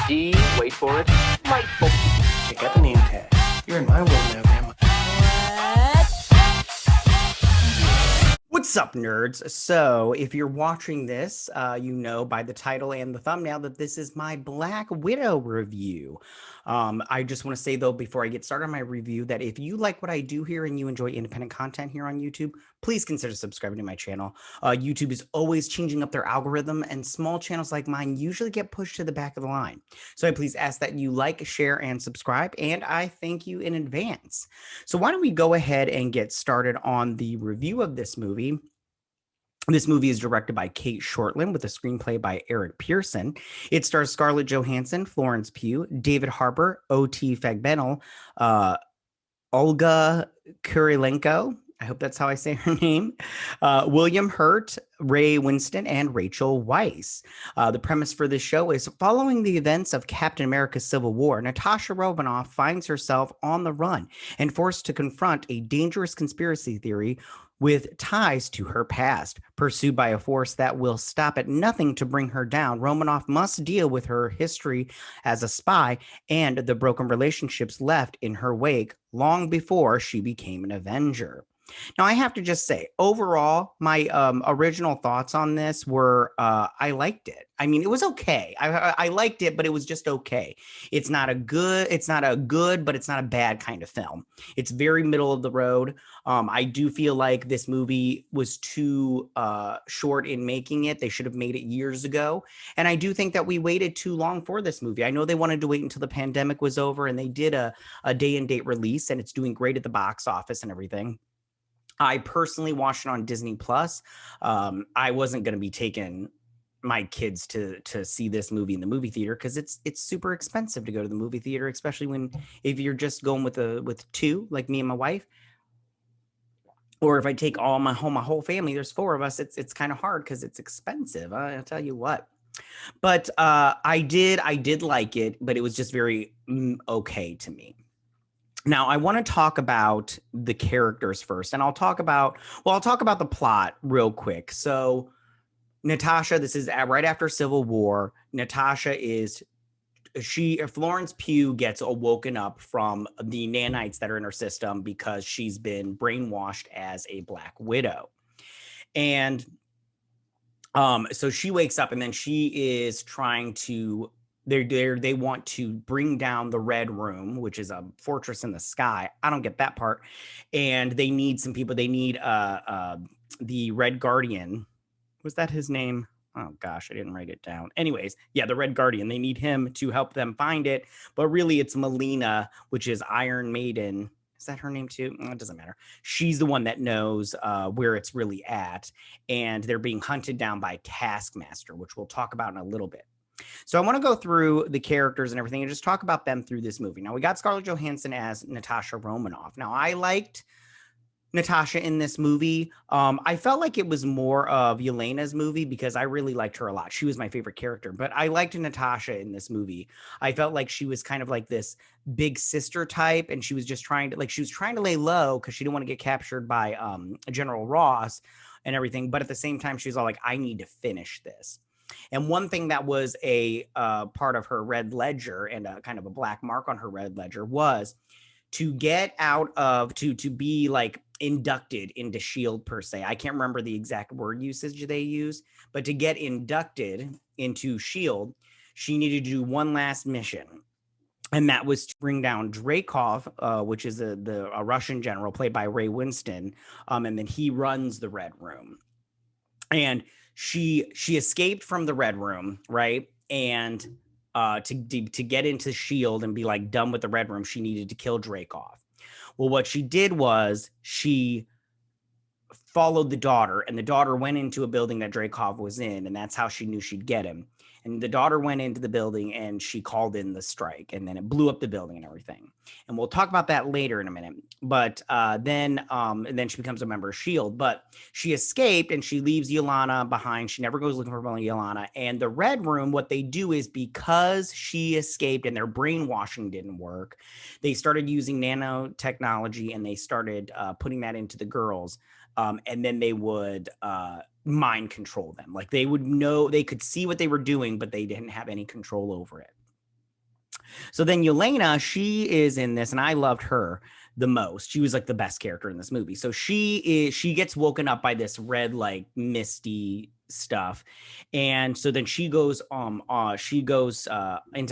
D, wait for it, delightful. Check out the name tag. You're in my world now, Grandma. What's up, nerds? So, if you're watching this, you know by the title and the thumbnail that this is my Black Widow review. I just want to say, though, before I get started on my review, that if you like what I do here and you enjoy independent content here on YouTube, please consider subscribing to my channel. YouTube is always changing up their algorithm, and small channels like mine usually get pushed to the back of the line. So I please ask that you like, share, and subscribe, and I thank you in advance. So why don't we go ahead and get started on the review of this movie. This movie is directed by Kate Shortland with a screenplay by Eric Pearson. It stars Scarlett Johansson, Florence Pugh, David Harbour, O.T. Fagbenal, Olga Kurylenko, I hope that's how I say her name, William Hurt, Ray Winston, and Rachel Weisz. The premise for this show is following the events of Captain America's Civil War, Natasha Romanoff finds herself on the run and forced to confront a dangerous conspiracy theory with ties to her past. Pursued by a force that will stop at nothing to bring her down, Romanoff must deal with her history as a spy and the broken relationships left in her wake long before she became an Avenger. Now, I have to just say, overall, my original thoughts on this were I liked it. I mean, it was okay. I liked it, but it was just okay. It's not a good, but it's not a bad kind of film. It's very middle of the road. I do feel like this movie was too short in making it. They should have made it years ago. And I do think that we waited too long for this movie. I know they wanted to wait until the pandemic was over, and they did a day and date release, and it's doing great at the box office and everything. I personally watched it on Disney Plus. I wasn't going to be taking my kids to see this movie in the movie theater because it's super expensive to go to the movie theater, especially if you're just going with two, like me and my wife. Or if I take my whole family, there's four of us. It's kind of hard because it's expensive. I'll tell you what. But I did like it, but it was just very okay to me. Now, I want to talk about the characters first, and I'll talk about the plot real quick. So, Natasha, this is right after Civil War. Florence Pugh gets awoken up from the nanites that are in her system because she's been brainwashed as a Black Widow. And so she wakes up, and then she is trying to they want to bring down the Red Room, which is a fortress in the sky. I don't get that part. And they need some people. They need the Red Guardian. Was that his name? Oh gosh, I didn't write it down. Anyways, yeah, the Red Guardian. They need him to help them find it. But really it's Melina, which is Iron Maiden. Is that her name too? It doesn't matter. She's the one that knows where it's really at. And they're being hunted down by Taskmaster, which we'll talk about in a little bit. So I want to go through the characters and everything and just talk about them through this movie. Now, we got Scarlett Johansson as Natasha Romanoff. Now, I liked Natasha in this movie. I felt like it was more of Yelena's movie because I really liked her a lot. She was my favorite character, but I liked Natasha in this movie. I felt like she was kind of like this big sister type, and she was just trying to lay low because she didn't want to get captured by General Ross and everything. But at the same time, she was all like, I need to finish this. And one thing that was a part of her red ledger and kind of a black mark on her red ledger was to get out of to be like inducted into SHIELD per se. I can't remember the exact word usage they used, but to get inducted into SHIELD, she needed to do one last mission. And that was to bring down Dreykov, which is a Russian general played by Ray Winston. And then he runs the Red Room. And she escaped from the Red Room, right? And to get into SHIELD and be like done with the Red Room, she needed to kill Dreykov. Well, what she did was she followed the daughter, and the daughter went into a building that Dreykov was in, and that's how she knew she'd get him. And the daughter went into the building and she called in the strike, and then it blew up the building and everything. And we'll talk about that later in a minute. But then she becomes a member of SHIELD. But she escaped and she leaves Yelena behind. She never goes looking for Yelena. And the Red Room, what they do is because she escaped and their brainwashing didn't work, they started using nanotechnology and they started putting that into the girls. And then they would mind control them. Like they would know, they could see what they were doing, but they didn't have any control over it. So then Yelena, she is in this, and I loved her the most. She was like the best character in this movie. So she gets woken up by this red, like misty stuff. And so then she goes into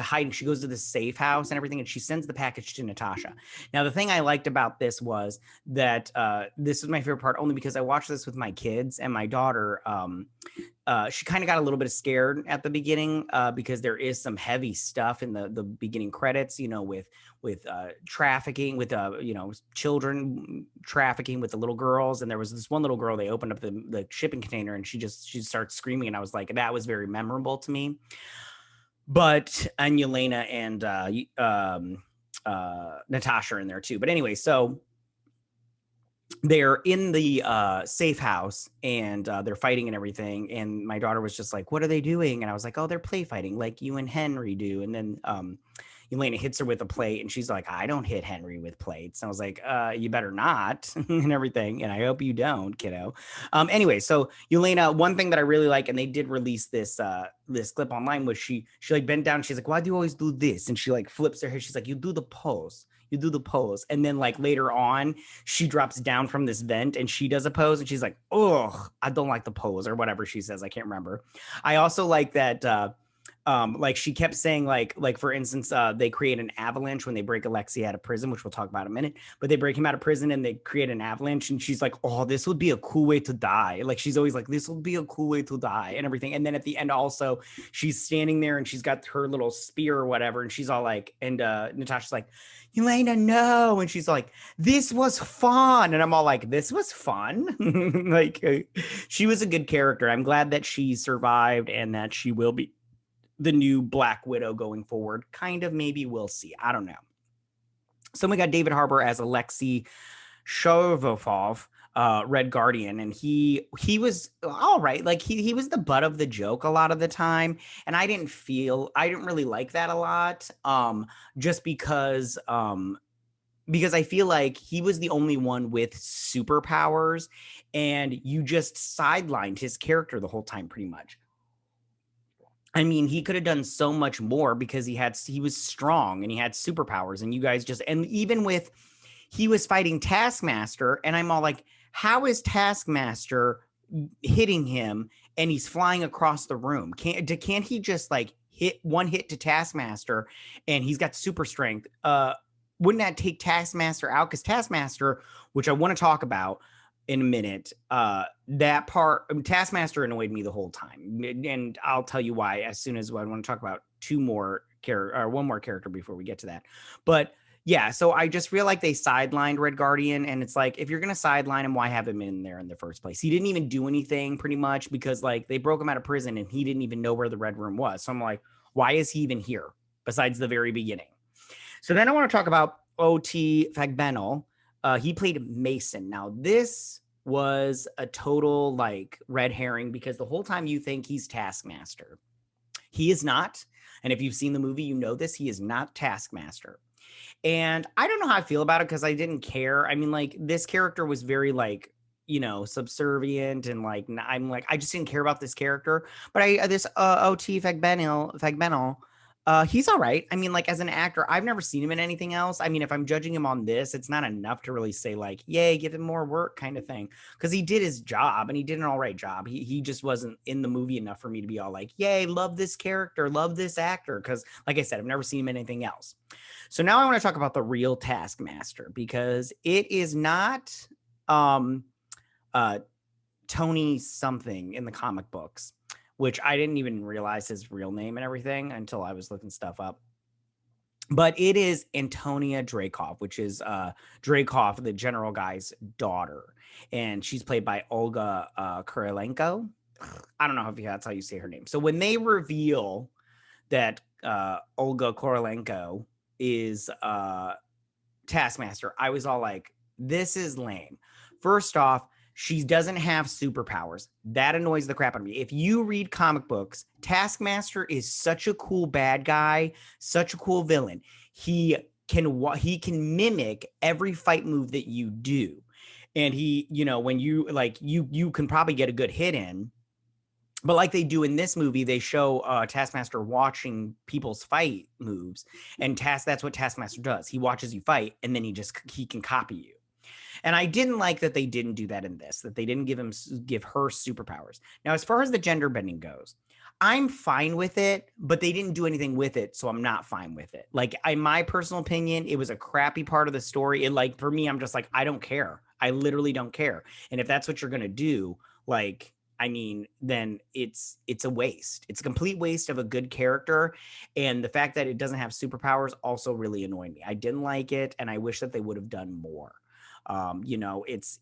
hiding. She goes to this safe house and everything, and she sends the package to Natasha. Now, the thing I liked about this was that this was my favorite part only because I watched this with my kids, and my daughter she kind of got a little bit scared at the beginning because there is some heavy stuff in the beginning credits, you know, with trafficking, with you know, children trafficking with the little girls. And there was this one little girl, they opened up the shipping container, and she starts screaming, and I was like, that was very memorable to me. But and Yelena and Natasha are in there too. But anyway, so they're in the safe house, and they're fighting and everything. And my daughter was just like, what are they doing? And I was like, oh, they're play fighting like you and Henry do. And then Yelena hits her with a plate, and she's like, I don't hit Henry with plates. And I was like, you better not, and everything. And I hope you don't, kiddo. Anyway, so Yelena, one thing that I really like, and they did release this this clip online, was she like bent down. She's like, why do you always do this? And she like flips her hair. She's like, you do the pose. You do the pose. And then like later on, she drops down from this vent and she does a pose, and she's like, oh, I don't like the pose, or whatever she says. I can't remember. I also like that like she kept saying like for instance, they create an avalanche when they break Alexei out of prison, which we'll talk about in a minute. But they break him out of prison and they create an avalanche, and she's like, oh, this would be a cool way to die. Like she's always like, this would be a cool way to die and everything. And then at the end also, she's standing there and she's got her little spear or whatever, and she's all like, and Natasha's like, Yelena, no. And she's like, this was fun. And I'm all like, this was fun. Like she was a good character. I'm glad that she survived and that she will be the new Black Widow going forward. Kind of, maybe, we'll see. I don't know. So we got David Harbour as Alexei Shovofov, Red Guardian, and he was all right. Like he was the butt of the joke a lot of the time, and I didn't really like that a lot. Just because I feel like he was the only one with superpowers, and you just sidelined his character the whole time pretty much. I mean, he could have done so much more because he was strong and he had superpowers, and you guys just, and even with, he was fighting Taskmaster, and I'm all like, how is Taskmaster hitting him and he's flying across the room? Can't he just like hit one hit to Taskmaster and he's got super strength? Wouldn't that take Taskmaster out? Because Taskmaster, which I want to talk about in a minute, that part, Taskmaster annoyed me the whole time, and I'll tell you why as soon as I want to talk about one more character before we get to that. But yeah, so I just feel like they sidelined Red Guardian, and it's like, if you're gonna sideline him, why have him in there in the first place? He didn't even do anything pretty much, because like they broke him out of prison and he didn't even know where the Red Room was. So I'm like, why is he even here besides the very beginning? So then I want to talk about O.T. Fagbenal. He played Mason. Now, this was a total like red herring, because the whole time you think he's Taskmaster. He is not. And if you've seen the movie, you know this. He is not Taskmaster. And I don't know how I feel about it, because I didn't care. I mean, like, this character was very like, you know, subservient, and like, I'm like, I just didn't care about this character. But this O.T. Fagbenal, he's all right. I mean, like, as an actor, I've never seen him in anything else. I mean, if I'm judging him on this, it's not enough to really say like, yay, give him more work kind of thing. Because he did his job, and he did an all right job. He just wasn't in the movie enough for me to be all like, yay, love this character, love this actor. Because like I said, I've never seen him in anything else. So now I want to talk about the real Taskmaster, because it is not Tony something in the comic books, which I didn't even realize his real name and everything until I was looking stuff up. But it is Antonia Dreykov, which is Dreykov, the general guy's daughter. And she's played by Olga Kurylenko. I don't know if that's how you say her name. So when they reveal that Olga Kurylenko is Taskmaster, I was all like, this is lame. First off, she doesn't have superpowers. That annoys the crap out of me. If you read comic books, Taskmaster is such a cool bad guy, such a cool villain. He can mimic every fight move that you do. And he, you know, when you like, you can probably get a good hit in. But like they do in this movie, they show Taskmaster watching people's fight moves, and that's what Taskmaster does. He watches you fight, and then he can copy you. And I didn't like that they didn't do that in this, that they didn't give her superpowers. Now, as far as the gender bending goes, I'm fine with it, but they didn't do anything with it, so I'm not fine with it. Like, in my personal opinion, it was a crappy part of the story. It, like, for me, I'm just like, I don't care. I literally don't care. And if that's what you're gonna do, like, I mean, then it's a waste. It's a complete waste of a good character. And the fact that it doesn't have superpowers also really annoyed me. I didn't like it, and I wish that they would have done more. You know, it's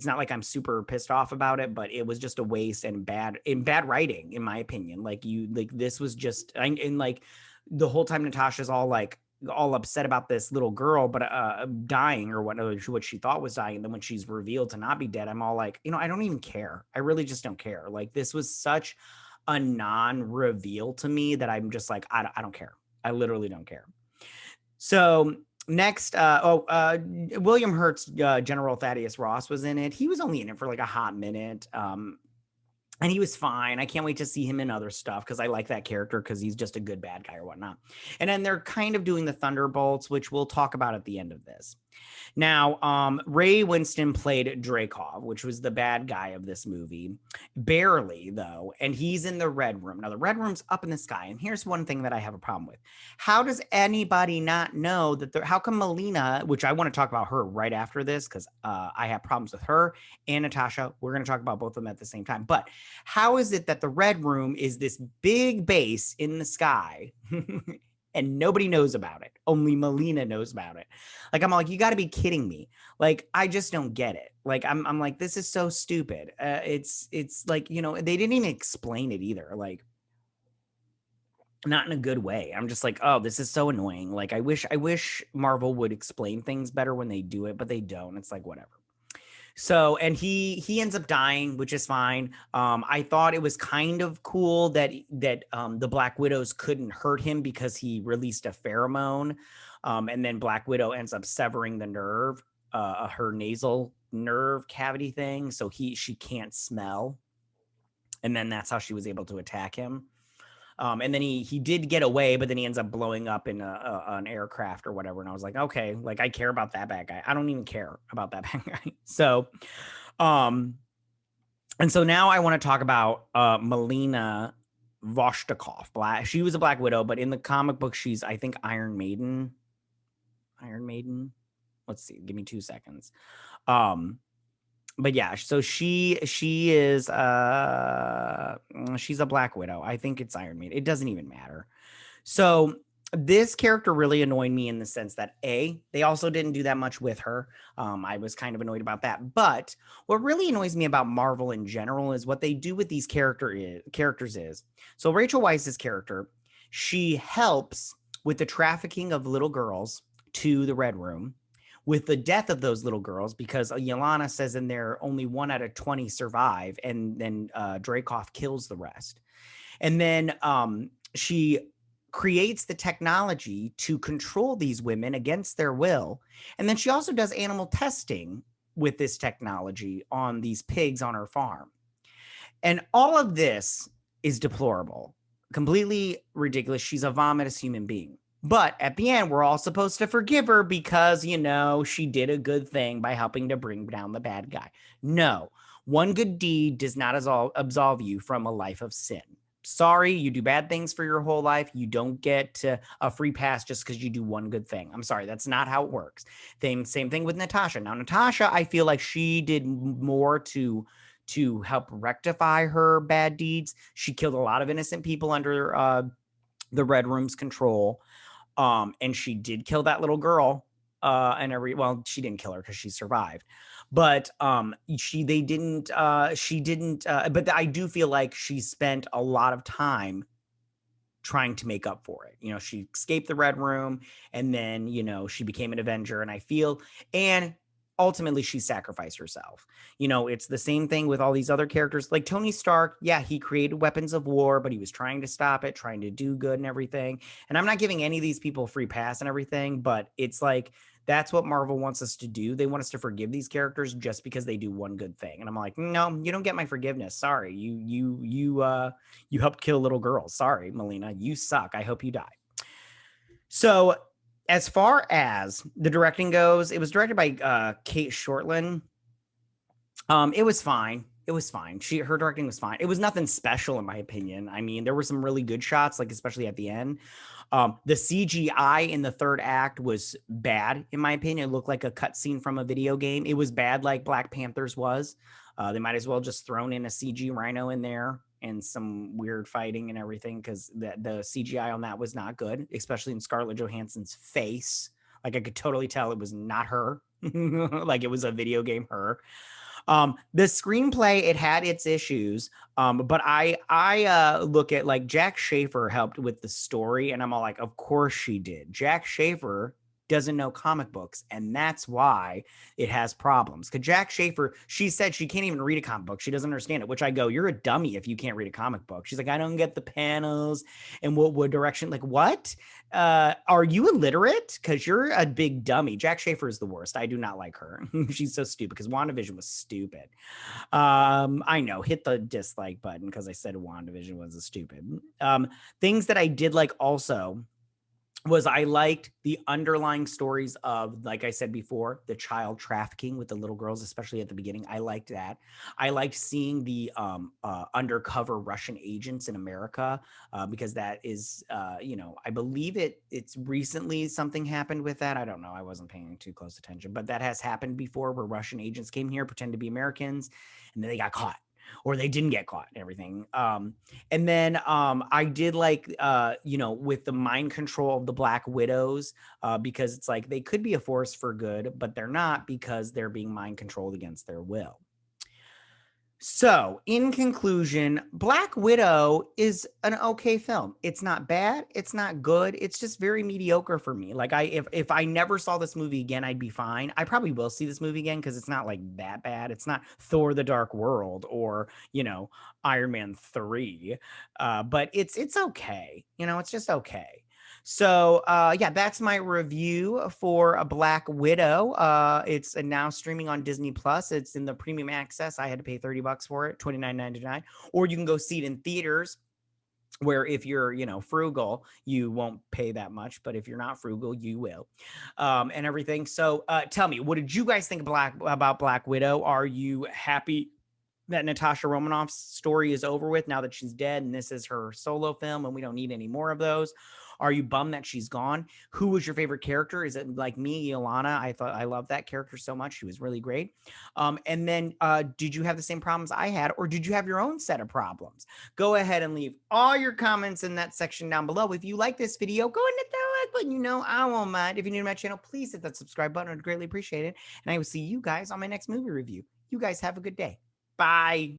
not like I'm super pissed off about it, but it was just a waste and bad writing, in my opinion. Like, this was just, and like the whole time Natasha's all upset about this little girl, but dying, or what she thought was dying. And then when she's revealed to not be dead, I'm all like, I don't even care. I really just don't care. Like, this was such a non-reveal to me that I'm just like, I don't care. I literally don't care. So next, William Hurt's General Thaddeus Ross was in it. He was only in it for like a hot minute. And he was fine. I can't wait to see him in other stuff because I like that character because he's just a good bad guy or whatnot. And then they're kind of doing the Thunderbolts, which we'll talk about at the end of this. Now, Ray Winston played Dreykov, which was the bad guy of this movie, barely though, and he's in the Red Room. Now, the Red Room's up in the sky, and here's one thing that I have a problem with. How does anybody not know that how come Melina, which I want to talk about her right after this, because I have problems with her and Natasha. We're going to talk about both of them at the same time. But how is it that the Red Room is this big base in the sky and nobody knows about it? Only Melina knows about it. Like, I'm like, you got to be kidding me. Like, I just don't get it. Like, I'm like, this is so stupid. It's like, they didn't even explain it either. Like, not in a good way. I'm just like, oh, this is so annoying. Like, I wish Marvel would explain things better when they do it, but they don't. It's like, whatever. So, and he ends up dying, which is fine. I thought it was kind of cool that the Black Widows couldn't hurt him because he released a pheromone, and then Black Widow ends up severing the nerve, her nasal nerve cavity thing, so she can't smell, and then that's how she was able to attack him. And then he did get away, but then he ends up blowing up in an aircraft or whatever. And I was like, okay, like, I care about that bad guy. I don't even care about that bad guy. So, and so now I want to talk about Melina Vostokov. She was a Black Widow, but in the comic book, she's, I think, Iron Maiden. Let's see. Give me 2 seconds. But yeah, so she is she's a Black Widow. I think it's Iron Maiden. It doesn't even matter. So this character really annoyed me in the sense that they also didn't do that much with her. I was kind of annoyed about that. But what really annoys me about Marvel in general is what they do with these characters is. So Rachel Weisz's character, she helps with the trafficking of little girls to the Red Room, with the death of those little girls, because Yelena says in there only 1 out of 20 survive, and then Dreykov kills the rest. And then she creates the technology to control these women against their will. And then she also does animal testing with this technology on these pigs on her farm. And all of this is deplorable, completely ridiculous. She's a vomitous human being. But at the end, we're all supposed to forgive her because, she did a good thing by helping to bring down the bad guy. No, one good deed does not absolve you from a life of sin. Sorry, you do bad things for your whole life. You don't get a free pass just because you do one good thing. I'm sorry, that's not how it works. Same thing with Natasha. Now, Natasha, I feel like she did more to help rectify her bad deeds. She killed a lot of innocent people under the Red Room's control. And she did kill that little girl, she didn't kill her because she survived, but but I do feel like she spent a lot of time trying to make up for it. She escaped the Red Room, and then, she became an Avenger, and ultimately she sacrificed herself. You know, it's the same thing with all these other characters. Like Tony Stark, yeah, he created weapons of war, but he was trying to stop it, trying to do good and everything. And I'm not giving any of these people a free pass and everything, but it's like that's what Marvel wants us to do. They want us to forgive these characters just because they do one good thing. And I'm like, no, you don't get my forgiveness. Sorry. You helped kill little girls. Sorry, Melina. You suck. I hope you die. So as far as the directing goes, it was directed by Kate Shortland. It was fine. It was fine. Her directing was fine. It was nothing special in my opinion. I mean, there were some really good shots, like especially at the end. The CGI in the third act was bad, in my opinion. It looked like a cutscene from a video game. It was bad like Black Panther's was. They might as well just thrown in a CG rhino in there and some weird fighting and everything, because the CGI on that was not good, especially in Scarlett Johansson's face. Like I could totally tell it was not her. Like it was a video game her. The screenplay, it had its issues, but I look at like Jack Schaefer helped with the story, and I'm all like, of course she did. Jack Schaefer doesn't know comic books, and that's why it has problems. Because Jack Schaefer, she said she can't even read a comic book. She doesn't understand it, which I go, you're a dummy if you can't read a comic book. She's like, I don't get the panels and what direction. Like, what? Are you illiterate? Because you're a big dummy. Jack Schaefer is the worst. I do not like her. She's so stupid because WandaVision was stupid. I know, hit the dislike button because I said WandaVision was a stupid. Things that I did like also was I liked the underlying stories of, like I said before, the child trafficking with the little girls, especially at the beginning. I liked that. I liked seeing the undercover Russian agents in America because that is, I believe it's recently something happened with that. I don't know. I wasn't paying too close attention, but that has happened before where Russian agents came here, pretend to be Americans, and then they got caught. Or they didn't get caught and everything. And then I did like, with the mind control of the Black Widows, because it's like they could be a force for good, but they're not because they're being mind controlled against their will. So, in conclusion, Black Widow is an okay film. It's not bad. It's not good. It's just very mediocre for me. Like if I never saw this movie again, I'd be fine. I probably will see this movie again because it's not like that bad. It's not Thor: The Dark World or, Iron Man 3. But it's okay. It's just okay. So that's my review for a Black Widow. It's now streaming on Disney Plus. It's in the premium access. I had to pay $30 for it, $29.99. Or you can go see it in theaters, where if you're, frugal, you won't pay that much. But if you're not frugal, you will, and everything. So tell me, what did you guys think about Black Widow? Are you happy that Natasha Romanoff's story is over with now that she's dead and this is her solo film and we don't need any more of those? Are you bummed that she's gone? Who was your favorite character? Is it like me, Yelena? I loved that character so much. She was really great. And then did you have the same problems I had, or did you have your own set of problems? Go ahead and leave all your comments in that section down below. If you like this video, go and hit that like button. I won't mind. If you're new to my channel, please hit that subscribe button. I'd greatly appreciate it. And I will see you guys on my next movie review. You guys have a good day. Bye.